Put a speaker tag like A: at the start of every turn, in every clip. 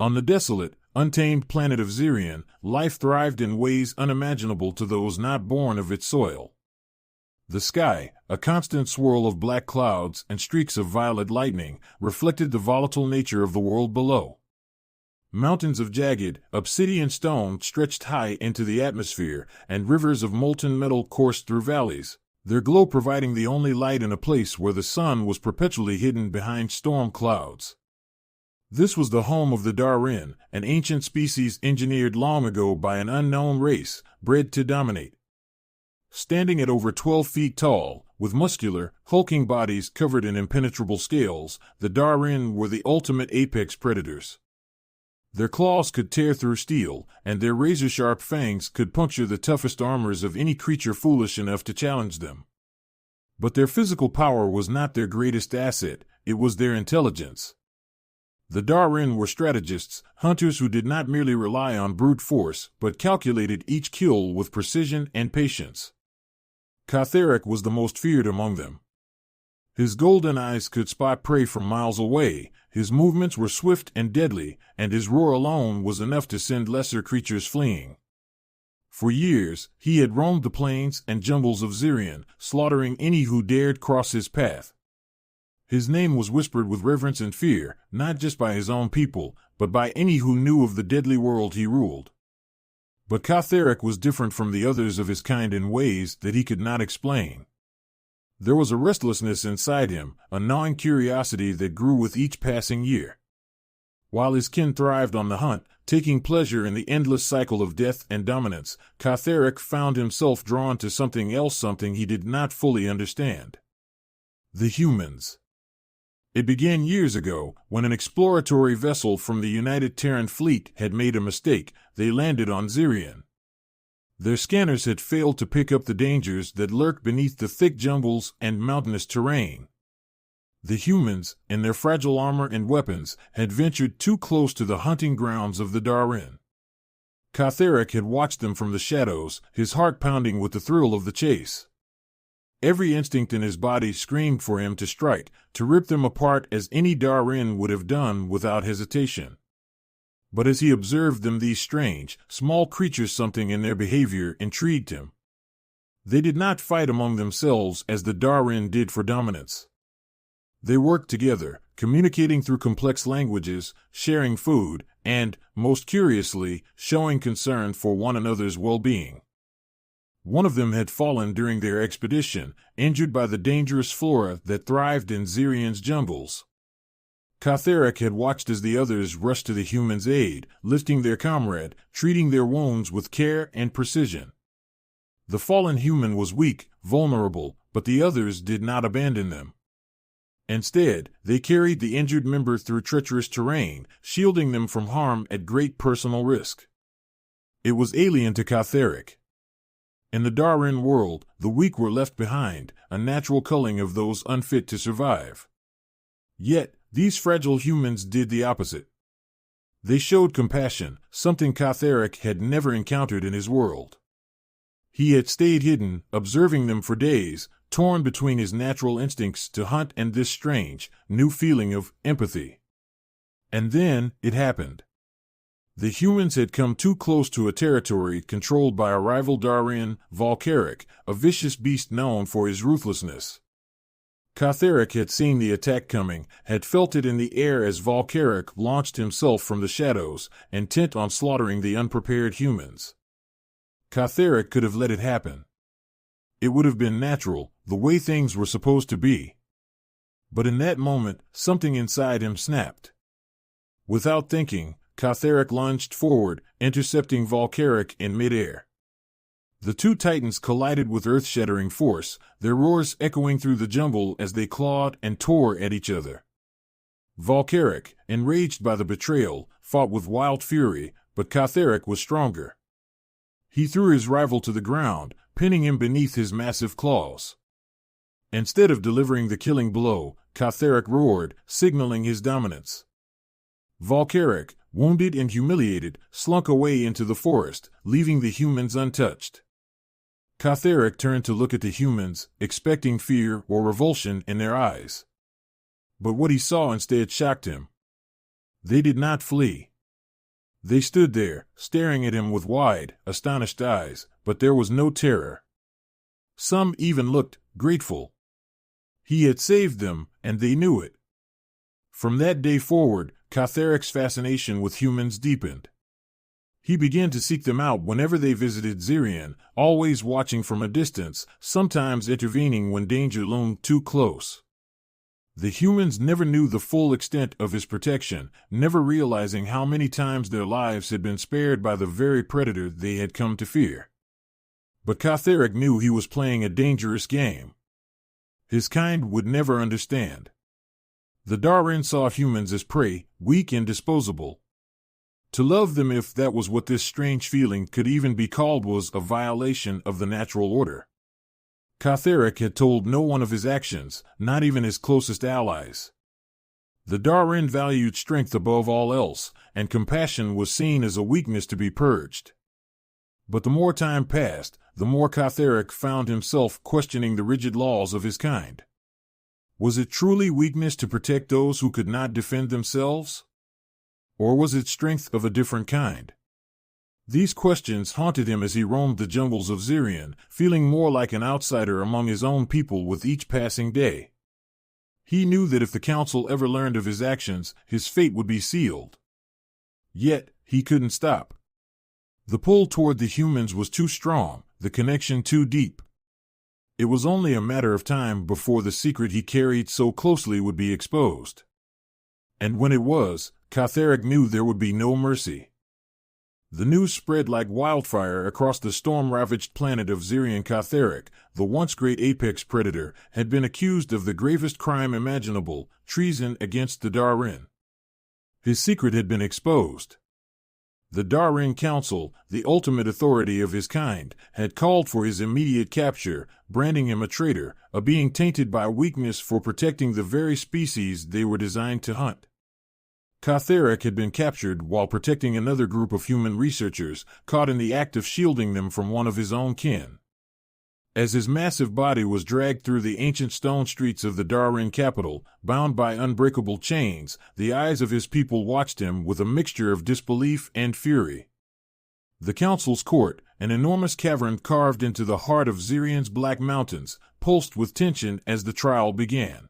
A: On the desolate, untamed planet of Zirion, life thrived in ways unimaginable to those not born of its soil. The sky, a constant swirl of black clouds and streaks of violet lightning, reflected the volatile nature of the world below. Mountains of jagged, obsidian stone stretched high into the atmosphere, and rivers of molten metal coursed through valleys, their glow providing the only light in a place where the sun was perpetually hidden behind storm clouds. This was the home of the Darin, an ancient species engineered long ago by an unknown race, bred to dominate. Standing at over 12 feet tall, with muscular, hulking bodies covered in impenetrable scales, the Darin were the ultimate apex predators. Their claws could tear through steel, and their razor-sharp fangs could puncture the toughest armors of any creature foolish enough to challenge them. But their physical power was not their greatest asset, it was their intelligence. The Darin were strategists, hunters who did not merely rely on brute force, but calculated each kill with precision and patience. Catherick was the most feared among them. His golden eyes could spot prey from miles away, his movements were swift and deadly, and his roar alone was enough to send lesser creatures fleeing. For years, he had roamed the plains and jungles of Zirion, slaughtering any who dared cross his path. His name was whispered with reverence and fear, not just by his own people, but by any who knew of the deadly world he ruled. But Catherick was different from the others of his kind in ways that he could not explain. There was a restlessness inside him, a gnawing curiosity that grew with each passing year. While his kin thrived on the hunt, taking pleasure in the endless cycle of death and dominance, Catherick found himself drawn to something else, something he did not fully understand. The humans. It began years ago, when an exploratory vessel from the United Terran Fleet had made a mistake. They landed on Zirion. Their scanners had failed to pick up the dangers that lurked beneath the thick jungles and mountainous terrain. The humans, in their fragile armor and weapons, had ventured too close to the hunting grounds of the Darin. Catherick had watched them from the shadows, his heart pounding with the thrill of the chase. Every instinct in his body screamed for him to strike, to rip them apart as any Darin would have done without hesitation. But as he observed them, these strange, small creatures, something in their behavior intrigued him. They did not fight among themselves as the Darin did for dominance. They worked together, communicating through complex languages, sharing food, and, most curiously, showing concern for one another's well-being. One of them had fallen during their expedition, injured by the dangerous flora that thrived in Zirion's jungles. Catherick had watched as the others rushed to the humans' aid, lifting their comrade, treating their wounds with care and precision. The fallen human was weak, vulnerable, but the others did not abandon them. Instead, they carried the injured member through treacherous terrain, shielding them from harm at great personal risk. It was alien to Catherick. In the Darin world, the weak were left behind, a natural culling of those unfit to survive. Yet, these fragile humans did the opposite. They showed compassion, something Catherick had never encountered in his world. He had stayed hidden, observing them for days, torn between his natural instincts to hunt and this strange, new feeling of empathy. And then, it happened. The humans had come too close to a territory controlled by a rival Darin, Valkyric, a vicious beast known for his ruthlessness. Catherick had seen the attack coming, had felt it in the air as Valkyric launched himself from the shadows, intent on slaughtering the unprepared humans. Catherick could have let it happen. It would have been natural, the way things were supposed to be. But in that moment, something inside him snapped. Without thinking, Catherick lunged forward, intercepting Valkyric in midair. The two titans collided with earth-shattering force, their roars echoing through the jungle as they clawed and tore at each other. Valkyric, enraged by the betrayal, fought with wild fury, but Catherick was stronger. He threw his rival to the ground, pinning him beneath his massive claws. Instead of delivering the killing blow, Catherick roared, signaling his dominance. Valkyric, wounded and humiliated, slunk away into the forest, leaving the humans untouched. Catherick turned to look at the humans, expecting fear or revulsion in their eyes. But what he saw instead shocked him. They did not flee. They stood there, staring at him with wide, astonished eyes, but there was no terror. Some even looked grateful. He had saved them, and they knew it. From that day forward, Catharic's fascination with humans deepened. He began to seek them out whenever they visited Zirian, always watching from a distance, sometimes intervening when danger loomed too close. The humans never knew the full extent of his protection, never realizing how many times their lives had been spared by the very predator they had come to fear. But Catharic knew he was playing a dangerous game. His kind would never understand. The Darren saw humans as prey, weak and disposable. To love them, if that was what this strange feeling could even be called, was a violation of the natural order. Catharic had told no one of his actions, not even his closest allies. The Darren valued strength above all else, and compassion was seen as a weakness to be purged. But the more time passed, the more Catharic found himself questioning the rigid laws of his kind. Was it truly weakness to protect those who could not defend themselves? Or was it strength of a different kind? These questions haunted him as he roamed the jungles of Zirian, feeling more like an outsider among his own people with each passing day. He knew that if the council ever learned of his actions, his fate would be sealed. Yet, he couldn't stop. The pull toward the humans was too strong, the connection too deep. It was only a matter of time before the secret he carried so closely would be exposed. And when it was, Catharic knew there would be no mercy. The news spread like wildfire across the storm-ravaged planet of Zirian. Catharic, the once great apex predator, had been accused of the gravest crime imaginable, treason against the Darren. His secret had been exposed. The Darren Council, the ultimate authority of his kind, had called for his immediate capture, branding him a traitor, a being tainted by weakness for protecting the very species they were designed to hunt. Catharic had been captured while protecting another group of human researchers, caught in the act of shielding them from one of his own kin. As his massive body was dragged through the ancient stone streets of the Darren capital, bound by unbreakable chains, the eyes of his people watched him with a mixture of disbelief and fury. The council's court, an enormous cavern carved into the heart of Zirian's Black Mountains, pulsed with tension as the trial began.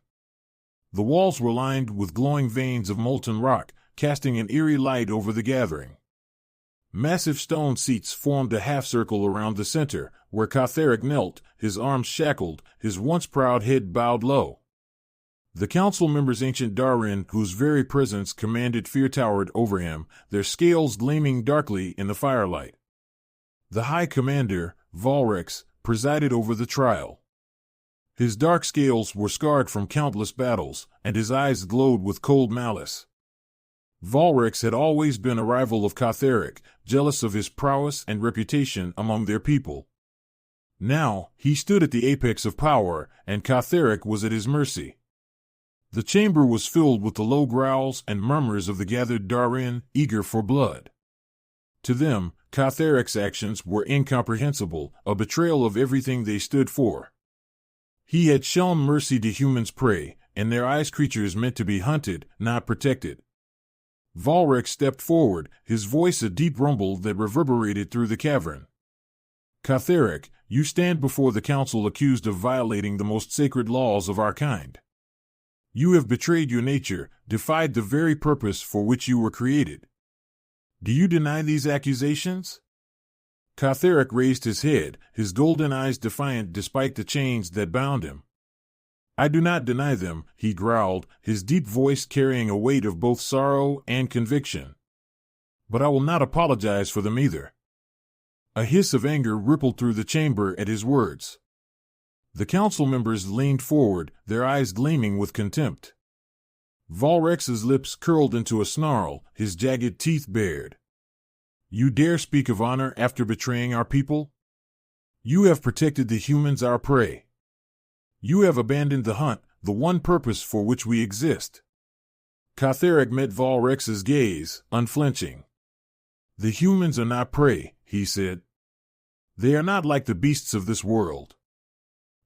A: The walls were lined with glowing veins of molten rock, casting an eerie light over the gathering. Massive stone seats formed a half-circle around the center, where Catharic knelt, his arms shackled, his once proud head bowed low. The council members, ancient Darren, whose very presence commanded fear, towered over him, their scales gleaming darkly in the firelight. The High Commander, Volrex, presided over the trial. His dark scales were scarred from countless battles, and his eyes glowed with cold malice. Volrex had always been a rival of Catharic, jealous of his prowess and reputation among their people. Now, he stood at the apex of power, and Catharic was at his mercy. The chamber was filled with the low growls and murmurs of the gathered Darren, eager for blood. To them, Catharic's actions were incomprehensible, a betrayal of everything they stood for. He had shown mercy to humans' prey, and their eyes creatures meant to be hunted, not protected. Volrex stepped forward, his voice a deep rumble that reverberated through the cavern. Catharic, you stand before the council accused of violating the most sacred laws of our kind. You have betrayed your nature, defied the very purpose for which you were created. Do you deny these accusations? Catharic raised his head, his golden eyes defiant despite the chains that bound him. I do not deny them, he growled, his deep voice carrying a weight of both sorrow and conviction. But I will not apologize for them either. A hiss of anger rippled through the chamber at his words. The council members leaned forward, their eyes gleaming with contempt. Volrex's lips curled into a snarl, his jagged teeth bared. You dare speak of honor after betraying our people? You have protected the humans, our prey. You have abandoned the hunt, the one purpose for which we exist. Catharic met Volrex's gaze, unflinching. The humans are not prey, he said. They are not like the beasts of this world.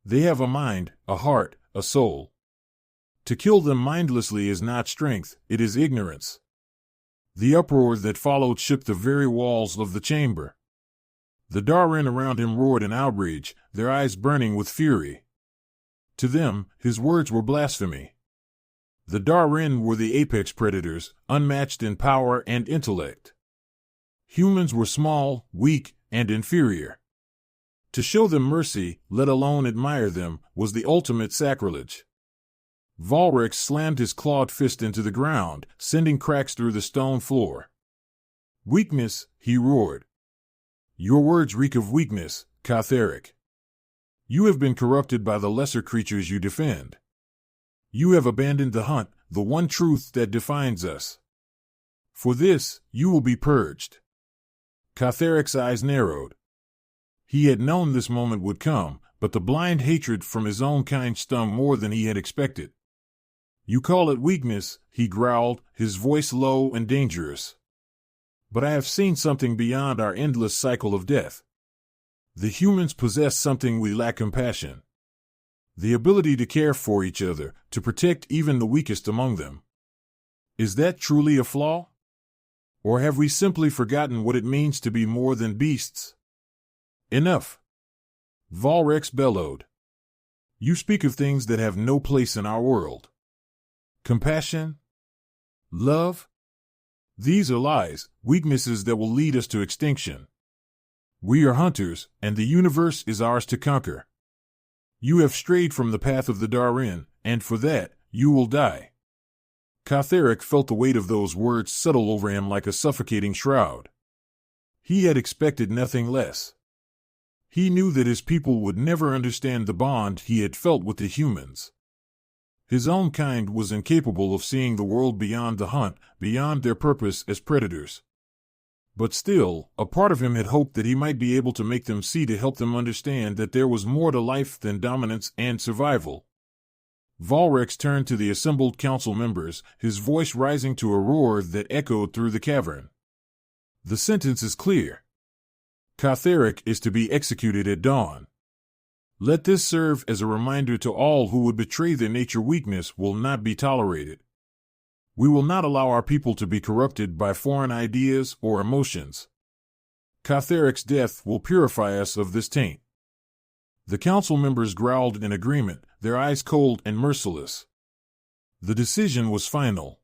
A: They have a mind, a heart, a soul. To kill them mindlessly is not strength, it is ignorance. The uproar that followed shook the very walls of the chamber. The Darren around him roared in outrage, their eyes burning with fury. To them, his words were blasphemy. The Darren were the apex predators, unmatched in power and intellect. Humans were small, weak, and inferior. To show them mercy, let alone admire them, was the ultimate sacrilege. Volrex slammed his clawed fist into the ground, sending cracks through the stone floor. "Weakness," he roared. "Your words reek of weakness, Catheric. You have been corrupted by the lesser creatures you defend. You have abandoned the hunt, the one truth that defines us. For this, you will be purged." Catheric's eyes narrowed. He had known this moment would come, but the blind hatred from his own kind stung more than he had expected. "You call it weakness," he growled, his voice low and dangerous. "But I have seen something beyond our endless cycle of death. The humans possess something we lack: compassion. The ability to care for each other, to protect even the weakest among them. Is that truly a flaw? Or have we simply forgotten what it means to be more than beasts?" "Enough!" Volrex bellowed. "You speak of things that have no place in our world. Compassion? Love? These are lies, weaknesses that will lead us to extinction. We are hunters, and the universe is ours to conquer. You have strayed from the path of the Darren, and for that, you will die." Catheric felt the weight of those words settle over him like a suffocating shroud. He had expected nothing less. He knew that his people would never understand the bond he had felt with the humans. His own kind was incapable of seeing the world beyond the hunt, beyond their purpose as predators. But still, a part of him had hoped that he might be able to make them see, to help them understand that there was more to life than dominance and survival. Volrex turned to the assembled council members, his voice rising to a roar that echoed through the cavern. "The sentence is clear. Catheric is to be executed at dawn. Let this serve as a reminder to all who would betray their nature. Weakness will not be tolerated. We will not allow our people to be corrupted by foreign ideas or emotions. Catheric's death will purify us of this taint." The council members growled in agreement, their eyes cold and merciless. The decision was final.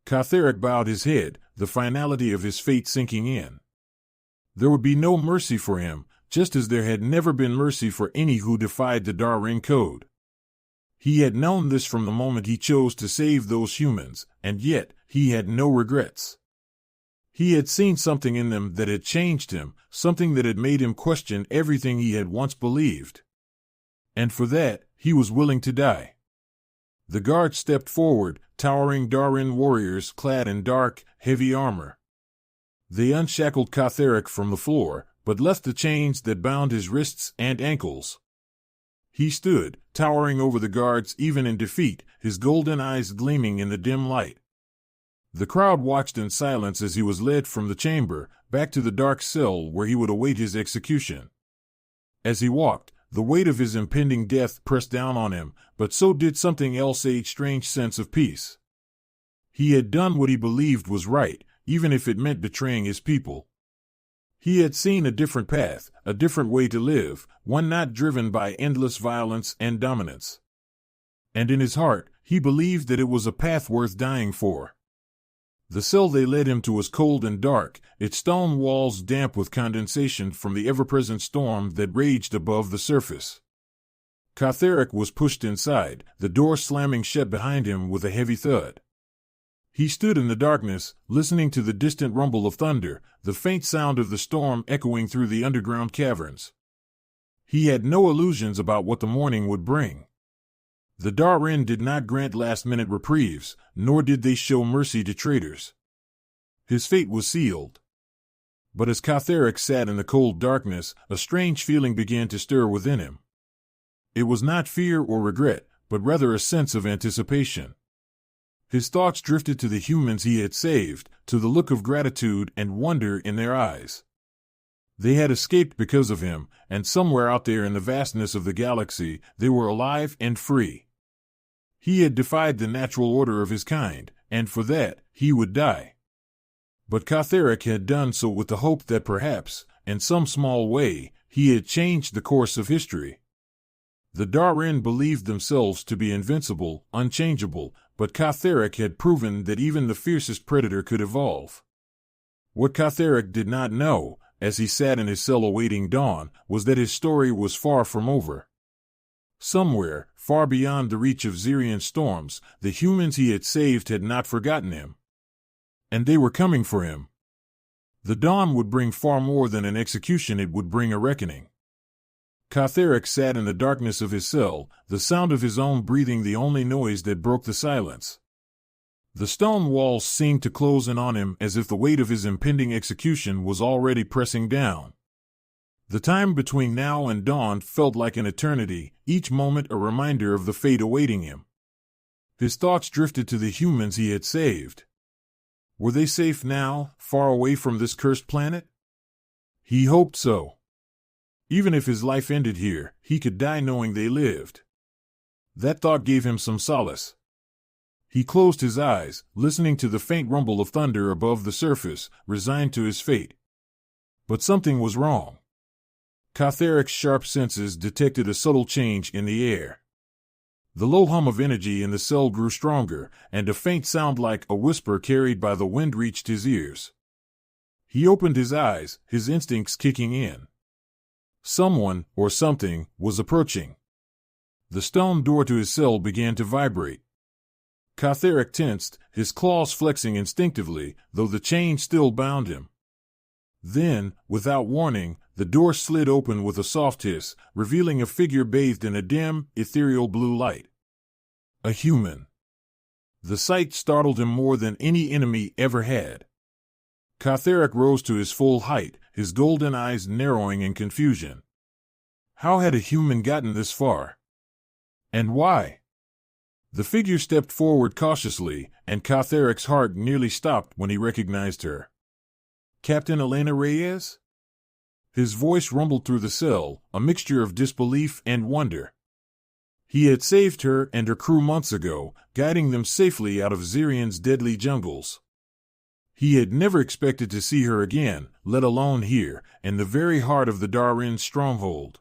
A: Catheric bowed his head, the finality of his fate sinking in. There would be no mercy for him, just as there had never been mercy for any who defied the Darren Code. He had known this from the moment he chose to save those humans, and yet he had no regrets. He had seen something in them that had changed him, something that had made him question everything he had once believed. And for that, he was willing to die. The guard stepped forward, towering Darren warriors clad in dark, heavy armor. They unshackled Catheric from the floor, but left the chains that bound his wrists and ankles. He stood, towering over the guards even in defeat, his golden eyes gleaming in the dim light. The crowd watched in silence as he was led from the chamber, back to the dark cell where he would await his execution. As he walked, the weight of his impending death pressed down on him, but so did something else: a strange sense of peace. He had done what he believed was right, even if it meant betraying his people. He had seen a different path, a different way to live, one not driven by endless violence and dominance. And in his heart, he believed that it was a path worth dying for. The cell they led him to was cold and dark, its stone walls damp with condensation from the ever-present storm that raged above the surface. Catheric was pushed inside, the door slamming shut behind him with a heavy thud. He stood in the darkness, listening to the distant rumble of thunder, the faint sound of the storm echoing through the underground caverns. He had no illusions about what the morning would bring. The Darren did not grant last-minute reprieves, nor did they show mercy to traitors. His fate was sealed. But as Catheric sat in the cold darkness, a strange feeling began to stir within him. It was not fear or regret, but rather a sense of anticipation. His thoughts drifted to the humans he had saved, to the look of gratitude and wonder in their eyes. They had escaped because of him, and somewhere out there in the vastness of the galaxy, they were alive and free. He had defied the natural order of his kind, and for that, he would die. But Katherick had done so with the hope that perhaps, in some small way, he had changed the course of history. The Darren believed themselves to be invincible, unchangeable, but Katherick had proven that even the fiercest predator could evolve. What Katherick did not know, as he sat in his cell awaiting dawn, was that his story was far from over. Somewhere, far beyond the reach of Xerian storms, the humans he had saved had not forgotten him. And they were coming for him. The dawn would bring far more than an execution, it would bring a reckoning. Katherick sat in the darkness of his cell, the sound of his own breathing the only noise that broke the silence. The stone walls seemed to close in on him as if the weight of his impending execution was already pressing down. The time between now and dawn felt like an eternity, each moment a reminder of the fate awaiting him. His thoughts drifted to the humans he had saved. Were they safe now, far away from this cursed planet? He hoped so. Even if his life ended here, he could die knowing they lived. That thought gave him some solace. He closed his eyes, listening to the faint rumble of thunder above the surface, resigned to his fate. But something was wrong. Katherick's sharp senses detected a subtle change in the air. The low hum of energy in the cell grew stronger, and a faint sound like a whisper carried by the wind reached his ears. He opened his eyes, his instincts kicking in. Someone, or something, was approaching. The stone door to his cell began to vibrate. Katherick tensed, his claws flexing instinctively, though the chain still bound him. Then, without warning, the door slid open with a soft hiss, revealing a figure bathed in a dim, ethereal blue light. A human. The sight startled him more than any enemy ever had. Katherick rose to his full height, his golden eyes narrowing in confusion. How had a human gotten this far? And why? The figure stepped forward cautiously, and Katherick's heart nearly stopped when he recognized her. Captain Elena Reyes? His voice rumbled through the cell, a mixture of disbelief and wonder. He had saved her and her crew months ago, guiding them safely out of Xerian's deadly jungles. He had never expected to see her again, let alone here, in the very heart of the Darren's stronghold.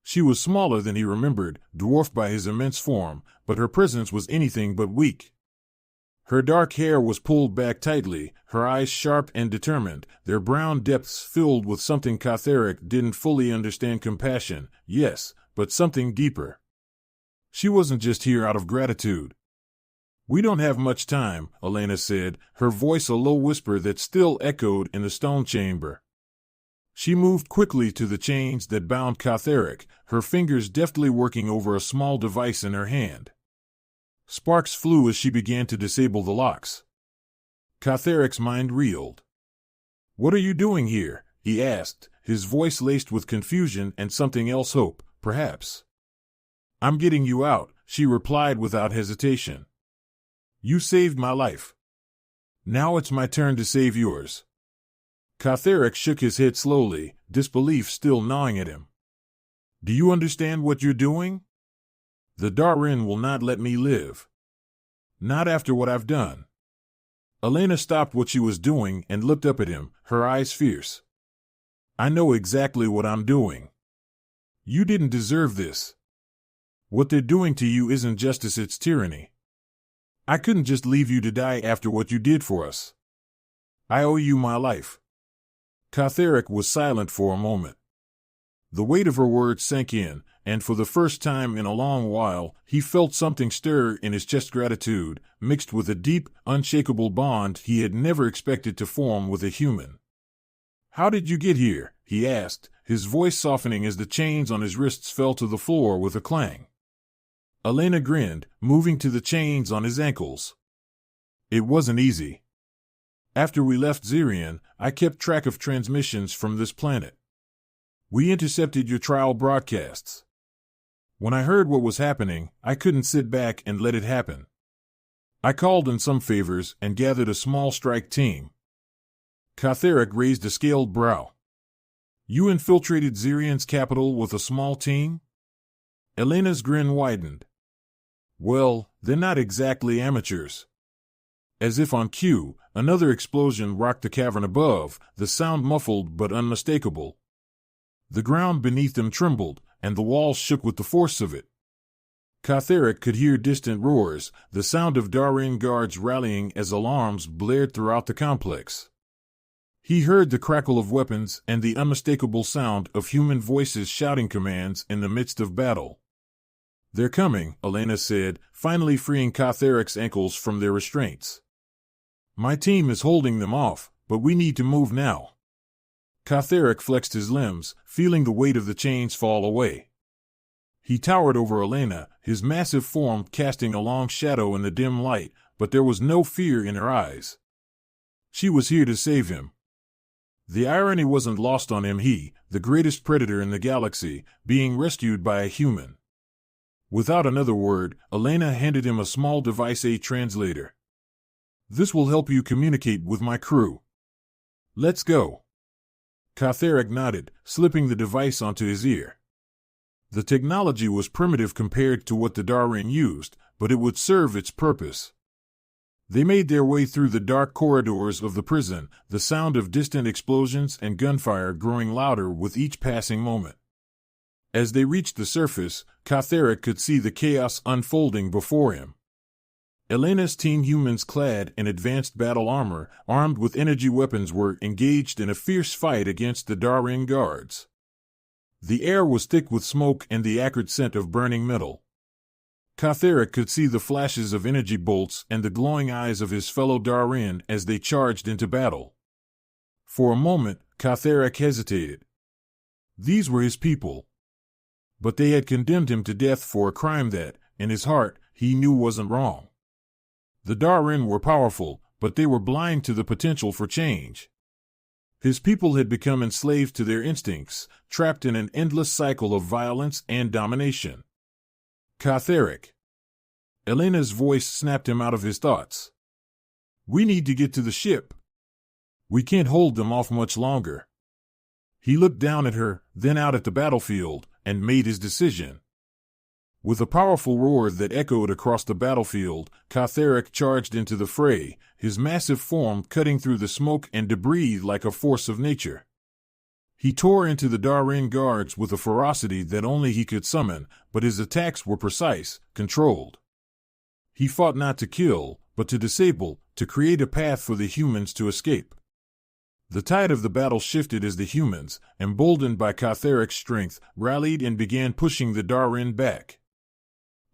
A: She was smaller than he remembered, dwarfed by his immense form, but her presence was anything but weak. Her dark hair was pulled back tightly, her eyes sharp and determined, their brown depths filled with something Katherick didn't fully understand. Compassion, yes, but something deeper. She wasn't just here out of gratitude. "We don't have much time," Elena said, her voice a low whisper that still echoed in the stone chamber. She moved quickly to the chains that bound Katherick, her fingers deftly working over a small device in her hand. Sparks flew as she began to disable the locks. Katherick's mind reeled. "What are you doing here?" he asked, his voice laced with confusion and something else, hope, perhaps. "I'm getting you out," she replied without hesitation. "You saved my life. Now it's my turn to save yours." Katherick shook his head slowly, disbelief still gnawing at him. "Do you understand what you're doing? The Darren will not let me live. Not after what I've done." Elena stopped what she was doing and looked up at him, her eyes fierce. "I know exactly what I'm doing. You didn't deserve this. What they're doing to you isn't justice, it's tyranny. I couldn't just leave you to die after what you did for us. I owe you my life." Katherick was silent for a moment. The weight of her words sank in, and for the first time in a long while, he felt something stir in his chest, gratitude, mixed with a deep, unshakable bond he had never expected to form with a human. "How did you get here?" he asked, his voice softening as the chains on his wrists fell to the floor with a clang. Elena grinned, moving to the chains on his ankles. "It wasn't easy. After we left Xerian, I kept track of transmissions from this planet. We intercepted your trial broadcasts. When I heard what was happening, I couldn't sit back and let it happen. I called in some favors and gathered a small strike team." Katherick raised a scaled brow. "You infiltrated Xerian's capital with a small team?" Elena's grin widened. "Well, they're not exactly amateurs. As if on cue, another explosion rocked the cavern above, the sound muffled but unmistakable. The ground beneath them trembled, and the walls shook with the force of it. Katherick could hear distant roars, the sound of Darren guards rallying as alarms blared throughout the complex. He heard the crackle of weapons and the unmistakable sound of human voices shouting commands in the midst of battle. "They're coming," Elena said, finally freeing Katherick's ankles from their restraints. "My team is holding them off, but we need to move now." Katherick flexed his limbs, feeling the weight of the chains fall away. He towered over Elena, his massive form casting a long shadow in the dim light, but there was no fear in her eyes. She was here to save him. The irony wasn't lost on him, he, the greatest predator in the galaxy, being rescued by a human. Without another word, Elena handed him a small device, a translator. "This will help you communicate with my crew. Let's go." Katherick nodded, slipping the device onto his ear. The technology was primitive compared to what the Darren used, but it would serve its purpose. They made their way through the dark corridors of the prison, the sound of distant explosions and gunfire growing louder with each passing moment. As they reached the surface, Katherick could see the chaos unfolding before him. Elena's team, humans clad in advanced battle armor, armed with energy weapons, were engaged in a fierce fight against the Darren guards. The air was thick with smoke and the acrid scent of burning metal. Katherick could see the flashes of energy bolts and the glowing eyes of his fellow Darren as they charged into battle. For a moment, Katherick hesitated. These were his people. But they had condemned him to death for a crime that, in his heart, he knew wasn't wrong. The Darren were powerful, but they were blind to the potential for change. His people had become enslaved to their instincts, trapped in an endless cycle of violence and domination. "Katherick." Elena's voice snapped him out of his thoughts. "We need to get to the ship. We can't hold them off much longer." He looked down at her, then out at the battlefield, and made his decision. With a powerful roar that echoed across the battlefield, Katherick charged into the fray, his massive form cutting through the smoke and debris like a force of nature. He tore into the Darren guards with a ferocity that only he could summon, but his attacks were precise, controlled. He fought not to kill, but to disable, to create a path for the humans to escape. The tide of the battle shifted as the humans, emboldened by Katherick's strength, rallied and began pushing the Darren back.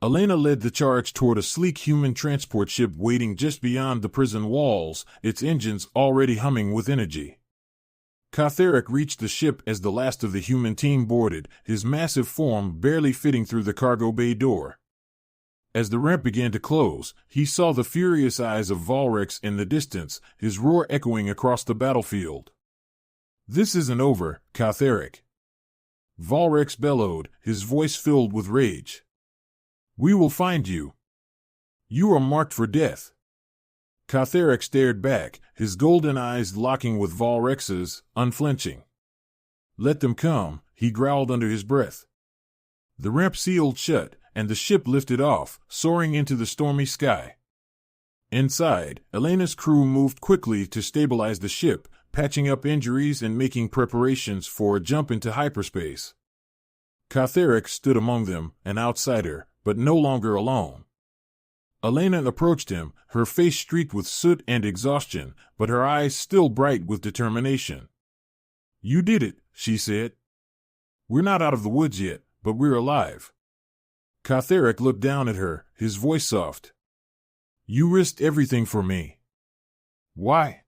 A: Elena led the charge toward a sleek human transport ship waiting just beyond the prison walls, its engines already humming with energy. Katherick reached the ship as the last of the human team boarded, his massive form barely fitting through the cargo bay door. As the ramp began to close, he saw the furious eyes of Volrex in the distance, his roar echoing across the battlefield. "This isn't over, Katherick." Volrex bellowed, his voice filled with rage. "We will find you. You are marked for death." Katherick stared back, his golden eyes locking with Volrex's, unflinching. "Let them come," he growled under his breath. The ramp sealed shut, and the ship lifted off, soaring into the stormy sky. Inside, Elena's crew moved quickly to stabilize the ship, patching up injuries and making preparations for a jump into hyperspace. Katherick stood among them, an outsider, but no longer alone. Elena approached him, her face streaked with soot and exhaustion, but her eyes still bright with determination. "You did it," she said. "We're not out of the woods yet, but we're alive." Katherick looked down at her, his voice soft. "You risked everything for me." "Why?"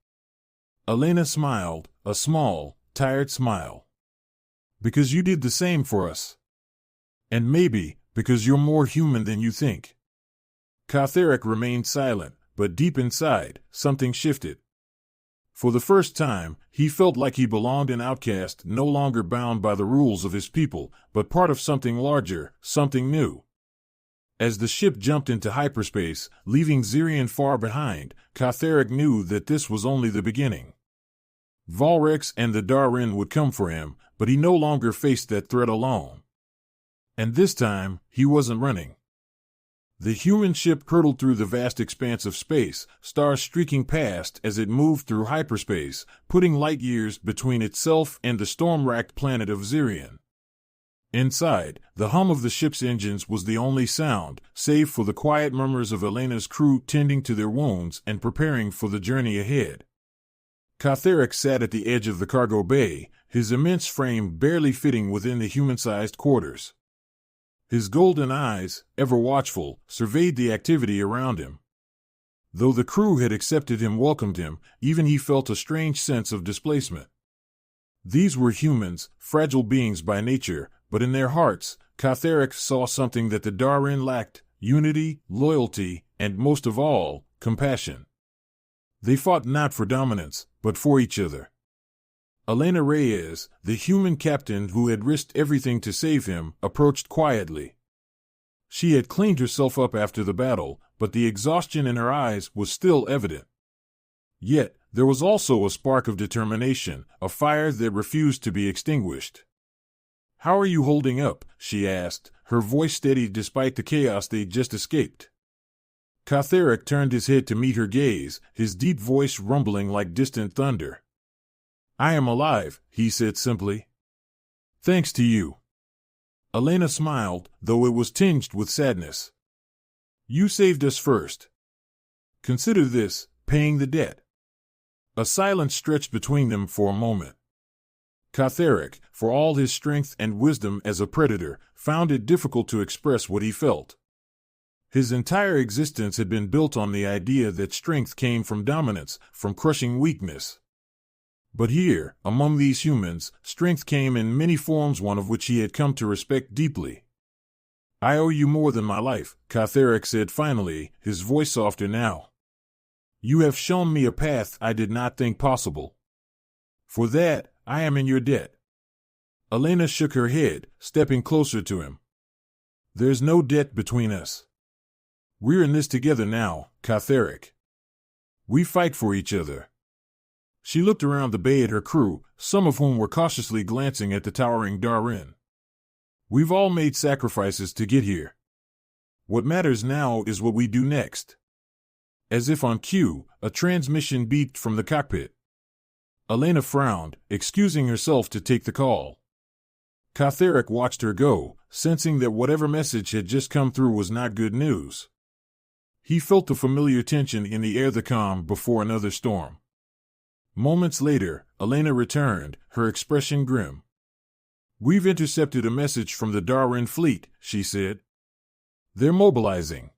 A: Elena smiled, a small, tired smile. "Because you did the same for us. And maybe, because you're more human than you think." Katherick remained silent, but deep inside, something shifted. For the first time, he felt like he belonged, an outcast, no longer bound by the rules of his people, but part of something larger, something new. As the ship jumped into hyperspace, leaving Zirian far behind, Katherick knew that this was only the beginning. Volrex and the Darren would come for him, but he no longer faced that threat alone. And this time, he wasn't running. The human ship hurtled through the vast expanse of space, stars streaking past as it moved through hyperspace, putting light years between itself and the storm-racked planet of Zirion. Inside, the hum of the ship's engines was the only sound, save for the quiet murmurs of Elena's crew tending to their wounds and preparing for the journey ahead. Catharix sat at the edge of the cargo bay, his immense frame barely fitting within the human-sized quarters. His golden eyes, ever watchful, surveyed the activity around him. Though the crew had accepted him, welcomed him, even he felt a strange sense of displacement. These were humans, fragile beings by nature, but in their hearts, Catharix saw something that the Darren lacked: unity, loyalty, and most of all, compassion. They fought not for dominance, but for each other. Elena Reyes, the human captain who had risked everything to save him, approached quietly. She had cleaned herself up after the battle, but the exhaustion in her eyes was still evident. Yet, there was also a spark of determination, a fire that refused to be extinguished. "How are you holding up?" she asked, her voice steady despite the chaos they'd just escaped. Catharix turned his head to meet her gaze, his deep voice rumbling like distant thunder. "I am alive," he said simply. "Thanks to you." Elena smiled, though it was tinged with sadness. "You saved us first. Consider this, paying the debt." A silence stretched between them for a moment. Catharix, for all his strength and wisdom as a predator, found it difficult to express what he felt. His entire existence had been built on the idea that strength came from dominance, from crushing weakness. But here, among these humans, strength came in many forms, one of which he had come to respect deeply. "I owe you more than my life," Catharix said finally, his voice softer now. "You have shown me a path I did not think possible. For that, I am in your debt." Elena shook her head, stepping closer to him. "There's no debt between us. We're in this together now, Catharix. We fight for each other." She looked around the bay at her crew, some of whom were cautiously glancing at the towering Darren. "We've all made sacrifices to get here. What matters now is what we do next." As if on cue, a transmission beeped from the cockpit. Elena frowned, excusing herself to take the call. Catharix watched her go, sensing that whatever message had just come through was not good news. He felt the familiar tension in the air, the calm before another storm. Moments later, Elena returned, her expression grim. "We've intercepted a message from the Darren fleet," she said. "They're mobilizing.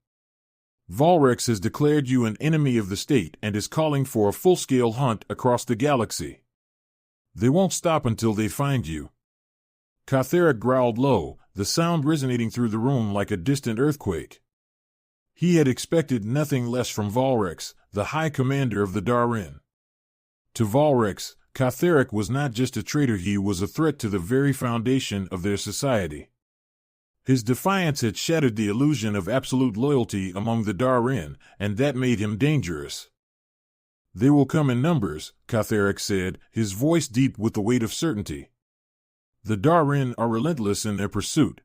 A: Volrex has declared you an enemy of the state and is calling for a full-scale hunt across the galaxy. They won't stop until they find you." Catharix growled low, the sound resonating through the room like a distant earthquake. He had expected nothing less from Volrex, the High Commander of the Darren. To Volrex, Catharix was not just a traitor, he was a threat to the very foundation of their society. His defiance had shattered the illusion of absolute loyalty among the Darren, and that made him dangerous. "They will come in numbers," Catharix said, his voice deep with the weight of certainty. "The Darren are relentless in their pursuit.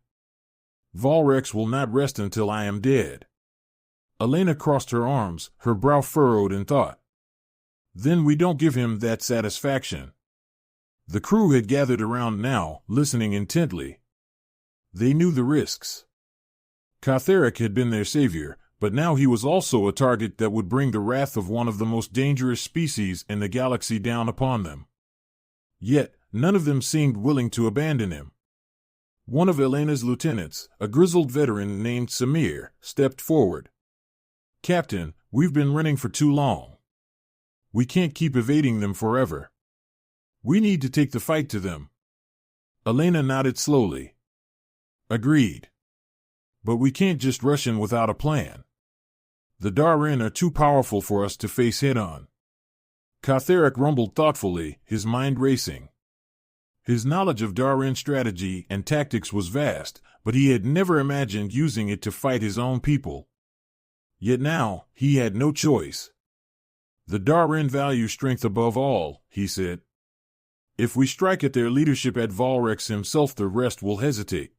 A: Volrex will not rest until I am dead." Elena crossed her arms, her brow furrowed in thought. "Then we don't give him that satisfaction." The crew had gathered around now, listening intently. They knew the risks. Catharix had been their savior, but now he was also a target that would bring the wrath of one of the most dangerous species in the galaxy down upon them. Yet, none of them seemed willing to abandon him. One of Elena's lieutenants, a grizzled veteran named Samir, stepped forward. "Captain, we've been running for too long. We can't keep evading them forever. We need to take the fight to them." Elena nodded slowly. "Agreed. But we can't just rush in without a plan. The Darren are too powerful for us to face head-on." Catharix rumbled thoughtfully, his mind racing. His knowledge of Darren strategy and tactics was vast, but he had never imagined using it to fight his own people. Yet now, he had no choice. "The Darren value strength above all," he said. "If we strike at their leadership, at Volrex himself, the rest will hesitate.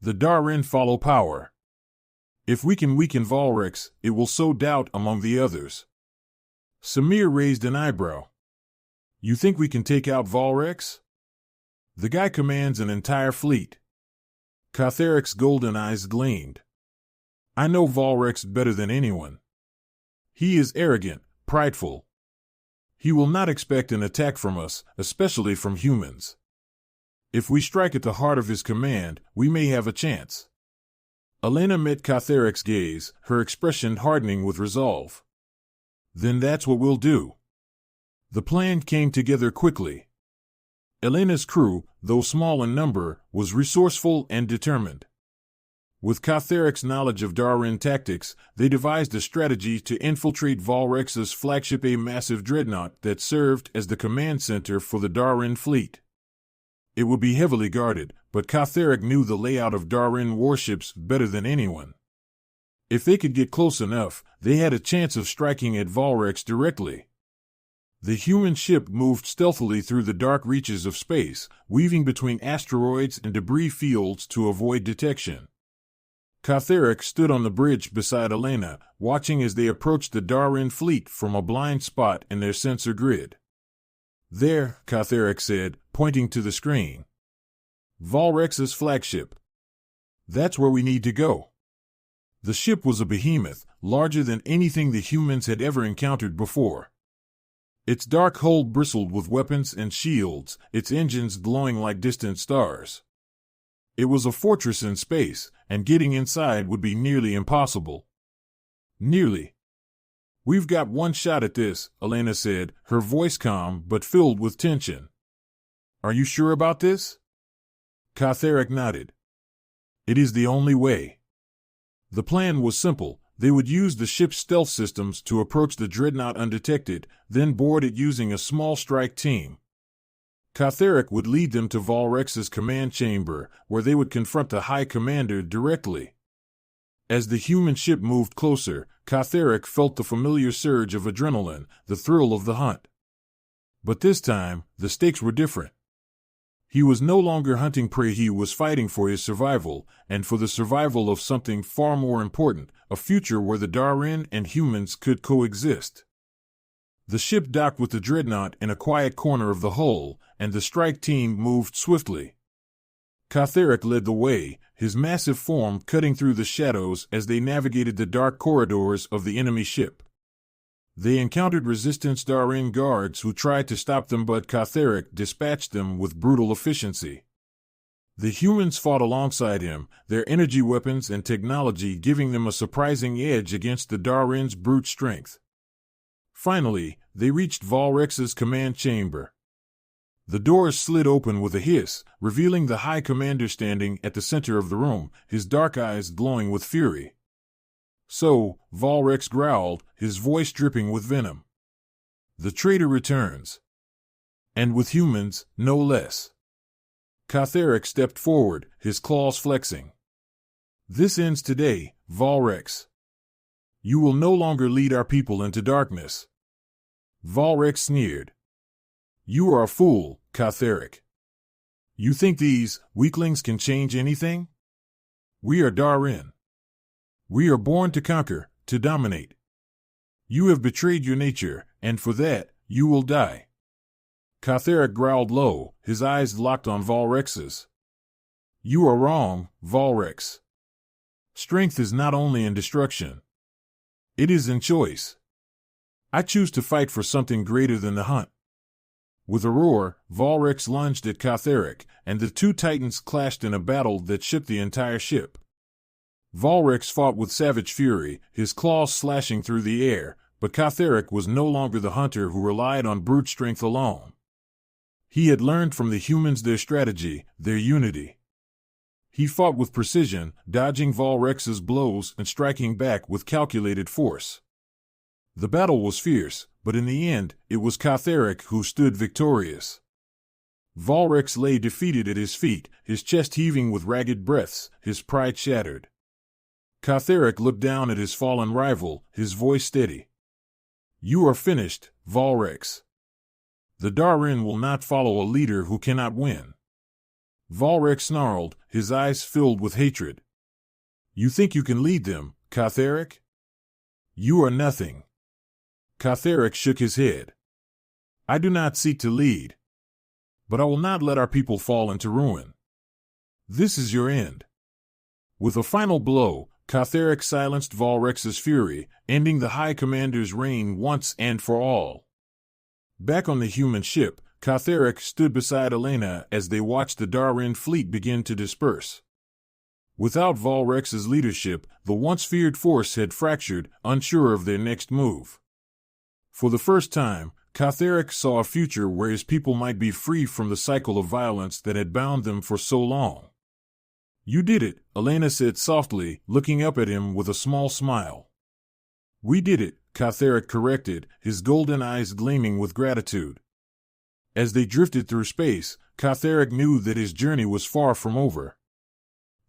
A: The Darren follow power. If we can weaken Volrex, it will sow doubt among the others. Samir raised an eyebrow. You think we can take out Volrex? The guy commands an entire fleet. Catharic's golden eyes gleamed. I know Volrex better than anyone. He is arrogant, prideful. He will not expect an attack from us, especially from humans. If we strike at the heart of his command, we may have a chance. Elena met Catharic's gaze, her expression hardening with resolve. Then that's what we'll do. The plan came together quickly. Elena's crew, though small in number, was resourceful and determined. With Catharic's knowledge of Darwin tactics, they devised a strategy to infiltrate Volrex's flagship, a massive dreadnought that served as the command center for the Darwin fleet. It would be heavily guarded, but Catharic knew the layout of Darwin warships better than anyone. If they could get close enough, they had a chance of striking at Volrex directly. The human ship moved stealthily through the dark reaches of space, weaving between asteroids and debris fields to avoid detection. Catharic stood on the bridge beside Elena, watching as they approached the Darwin fleet from a blind spot in their sensor grid. There, Catharic said, pointing to the screen. Volrex's flagship. That's where we need to go. The ship was a behemoth, larger than anything the humans had ever encountered before. Its dark hull bristled with weapons and shields, its engines glowing like distant stars. It was a fortress in space, and getting inside would be nearly impossible. Nearly. We've got one shot at this, Elena said, her voice calm but filled with tension. Are you sure about this? Catharic nodded. It is the only way. The plan was simple. They would use the ship's stealth systems to approach the dreadnought undetected, then board it using a small strike team. Catharic would lead them to Volrex's command chamber, where they would confront the High Commander directly. As the human ship moved closer, Catharic felt the familiar surge of adrenaline, the thrill of the hunt. But this time, the stakes were different. He was no longer hunting prey, he was fighting for his survival, and for the survival of something far more important, a future where the Darwin and humans could coexist. The ship docked with the dreadnought in a quiet corner of the hull, and the strike team moved swiftly. Catharic led the way, his massive form cutting through the shadows as they navigated the dark corridors of the enemy ship. They encountered resistance Darwin guards who tried to stop them, but Catharic dispatched them with brutal efficiency. The humans fought alongside him, their energy weapons and technology giving them a surprising edge against the Darwin's brute strength. Finally, they reached Volrex's command chamber. The doors slid open with a hiss, revealing the High Commander standing at the center of the room, his dark eyes glowing with fury. So, Volrex growled, his voice dripping with venom. The traitor returns. And with humans, no less. Catharic stepped forward, his claws flexing. This ends today, Volrex. You will no longer lead our people into darkness. Volrex sneered. You are a fool, Catharic. You think these weaklings can change anything? We are Darwin. We are born to conquer, to dominate. You have betrayed your nature, and for that, you will die. Catharic growled low, his eyes locked on Volrex's. You are wrong, Volrex. Strength is not only in destruction. It is in choice. I choose to fight for something greater than the hunt. With a roar, Volrex lunged at Catharic, and the two titans clashed in a battle that shook the entire ship. Volrex fought with savage fury, his claws slashing through the air, but Catharic was no longer the hunter who relied on brute strength alone. He had learned from the humans their strategy, their unity. He fought with precision, dodging Volrex's blows and striking back with calculated force. The battle was fierce, but in the end, it was Catharic who stood victorious. Volrex lay defeated at his feet, his chest heaving with ragged breaths, his pride shattered. Catharic looked down at his fallen rival, his voice steady. You are finished, Volrex. The Darwin will not follow a leader who cannot win. Volrex snarled, his eyes filled with hatred. You think you can lead them, Catherick? You are nothing. Catherick shook his head. I do not seek to lead. But I will not let our people fall into ruin. This is your end. With a final blow, Catherick silenced Volrex's fury, ending the High Commander's reign once and for all. Back on the human ship, Catherick stood beside Elena as they watched the Darren fleet begin to disperse. Without Volrex's leadership, the once feared force had fractured, unsure of their next move. For the first time, Catherick saw a future where his people might be free from the cycle of violence that had bound them for so long. You did it, Elena said softly, looking up at him with a small smile. We did it, Catherick corrected, his golden eyes gleaming with gratitude. As they drifted through space, Catherick knew that his journey was far from over.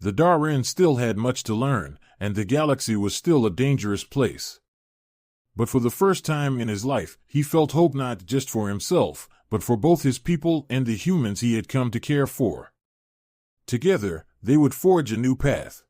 A: The Darren still had much to learn, and the galaxy was still a dangerous place. But for the first time in his life, he felt hope not just for himself, but for both his people and the humans he had come to care for. Together, they would forge a new path.